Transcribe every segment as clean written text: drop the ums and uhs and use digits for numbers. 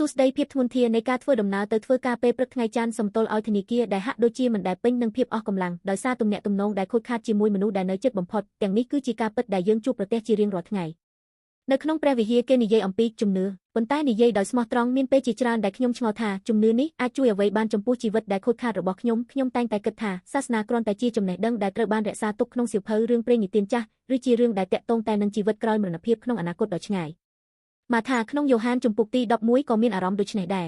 សួស្តីភាពធ្ងន់ធ្ងរនៃការធ្វើដំណើរទៅធ្វើការពេលព្រឹកថ្ងៃច័ន្ទសំទល់ឲ្យធនាគារដែលហាក់ដូចជាមិនដែលពេញនឹងភាពអស់កម្លាំងដោយសារទំនាក់ទំនងដែលខូចខាតជាមួយមនុស្សដែលនៅជិតបំផុតទាំងនេះគឺជាការពិតដែលយើងជួបប្រទះជារៀងរាល់ថ្ងៃនៅក្នុងព្រះវិហារគេនិយាយអំពីជំនឿប៉ុន្តែនិយាយដោយស្មោះត្រង់មានពេលជាច្រើនដែលខ្ញុំឆ្ងល់ថាជំនឿនេះអាចជួយអ្វីបានចំពោះជីវិតដែលខូចខាតរបស់ខ្ញុំតែងតែគិតថាសាសនាគ្រាន់តែជាចំណេះដឹងដែលត្រូវបានរក្សាទុកក្នុងសៀវភៅរឿងព្រេងនិទានចាស់ឬជារឿងដែលតាក់ទងតែនឹងជីវិតក្រោយមរណភាពក្នុងអនាគតដ៏ឆ្ងាយមកថាក្នុងយ៉ូហានជំពូកទី11ក៏មានអារម្មណ៍ដូចនេះដែរ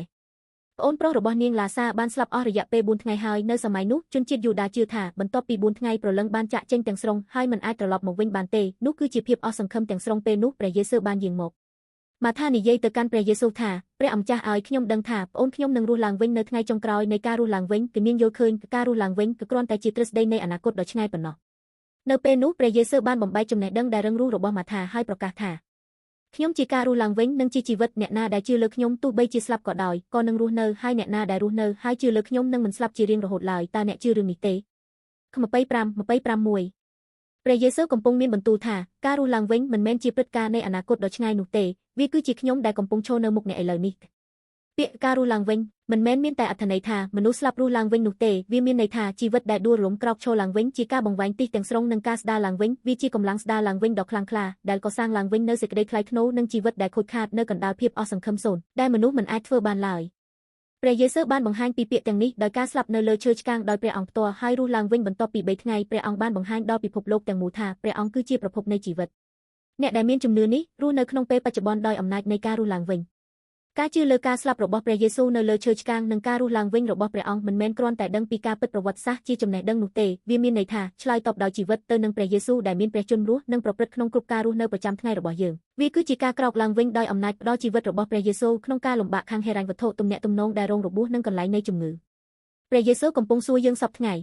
ប្អូនប្រុសរបស់នាងឡាសាបានស្លាប់អស់រយៈពេល4ថ្ងៃហើយនៅសម័យនោះជនជាតិយូដាជឿថាបន្ទាប់ពី4ថ្ងៃព្រលឹងបានចាក់ចេញទាំងស្រុងហើយមិនអាចត្រឡប់មកវិញបានទេនោះគឺជាភាពអស់សង្ឃឹមទាំងស្រុងពេលនោះព្រះយេស៊ូវបានយាងមកមកថានិយាយទៅកាន់ព្រះយេស៊ូវថាព្រះអម្ចាស់ឲ្យខ្ញុំដឹងថាប្អូនខ្ញុំនឹងរស់ឡើងវិញនៅថ្ងៃចុងក្រោយនៃការរស់ឡើងវិញគឺនាងយល់ឃើញការរស់ឡើងវិញគឺគ្រាន់តែជាទ្រឹស្ដីនៃអនាគតដ៏ឆ្ងាយប៉ុណ្ណោះនៅពេលនោះព្រះយេស៊ូវបានបំបែកចំណេះដឹងដែលរឹងរូសរបស់ម៉ាថាហើយប្រកាសថាខ្ញុំជាការរស់ឡើងវិញនិងជាជីវិតអ្នកណាដែលជឿលើខ្ញុំទោះបីជាស្លាប់ក៏ដោយក៏នឹងរស់នៅហើយអ្នកណាដែលរស់នៅហើយជឿលើខ្ញុំនឹងមិនស្លាប់ជារៀងរហូតឡើយតើអ្នកជឿរឿងនេះទេខ25:25ព្រះយេស៊ូវកំពុងមានបន្ទូលថាការរស់ឡើងវិញមិនមែនជាព្រឹត្តិការណ៍នៃអនាគតដ៏ឆ្ងាយនោះទេវាគឺជាខ្ញុំដែលកំពុងឈរនៅមុខអ្នកឥឡូវនេះពាក្យការរស់ឡើងវិញមិនមែនមានតែអត្ថន័យថាមនុស្សស្លាប់រស់ឡើងវិញនោះទេវាមានន័យថាជីវិតដែលដួលរំក្រោកឈរឡើងវិញជាការបង្វែងទិសទាំងស្រុងនិងការស្ដារឡើងវិញវាជាកម្លាំងស្ដារឡើងវិញដ៏ខ្លាំងក្លាដែលកសាងឡើងវិញនៅសេចក្តីថ្លៃថ្នូរនិងជីវិតដែលខូចខាតនៅកណ្ដាលភាពអស់សង្ឃឹមសូន្យដែលមនុស្សមិនអាចធ្វើបានឡើយព្រះយេស៊ូវបានបង្ហាញពីពាក្យទាំងនេះដោយការស្លាប់នៅលើឈើឆ្កាងដោយព្រះអង្គផ្ទាល់ហើយរស់ឡើងវិញបន្ទាប់ពី3ថ្ងៃព្រះអង្គបានបង្ហាញដល់ពិភពលោកទាំងមូលថាព្រះអង្គគឺជាប្រភពនៃជីវិតអ្នកដែលមានជំនឿនេះរស់នៅក្នុងពេលបច្ចុប្បន្នដោយអំណាចនៃការរស់ឡើងវិញការជឿលើការស្លាប់របស់ព្រះយេស៊ូវនៅលើឈើឆ្កាងនិងការរស់ឡើងវិញរបស់ព្រះអង្គមិនមែនគ្រាន់តែដឹងពីការពិតប្រវត្តិសាស្ត្រជាចំណេះដឹងនោះទេវាមានន័យថាឆ្លើយតបដោយជីវិតទៅនឹងព្រះយេស៊ូវដែលមានព្រះជន្មរស់និងប្រព្រឹត្តក្នុងគ្រប់ការរស់នៅប្រចាំថ្ងៃរបស់យើងវាគឺជាការក្រោកឡើងវិញដោយអំណាចផ្ដល់ជីវិតរបស់ព្រះយេស៊ូវក្នុងការលំបាកខាងហិរញ្ញវត្ថុទំនាក់ទំនងដែលរងរបួសនិងកន្លែងនៃជំងឺព្រះយេស៊ូវកំពុងសួរយើងសពថ្ងៃ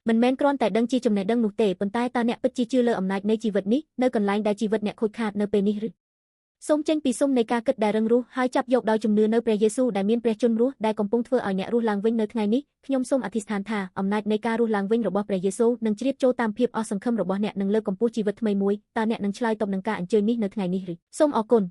មិនមែនគ្រាន់តែដឹងជាចំណេះដឹងនោះទេប៉ុន្តែតើអ្នកពិតជាជឿលើអំណាចនៃជីវិតនេះនៅកន្លែងដែលជីវិតអ្នកខូចខាតនៅពេលនេះឬសូមចេញពីស៊ុំនៃការគិតដែលរឹងរូសហើយចាប់យកដោយជំនឿនៅព្រះយេស៊ូវដែលមានព្រះជន្មរស់ដែលកំពុងធ្វើឲ្យអ្នករស់ឡើងវិញនៅថ្ងៃនេះខ្ញុំសូមអធិស្ឋានថាអំណាចនៃការរស់ឡើងវិញរបស់ព្រះយេស៊ូវនឹងជ្រាបចូលតាមភាពអស់សង្ឃឹមរបស់អ្នកនិងលើកកម្ពស់ជីវិតថ្មីមួយតើអ្នកនឹងឆ្លើយតបនឹងការអញ្ជើញនេះនៅថ្ងៃនេះឬសូមអរគុណ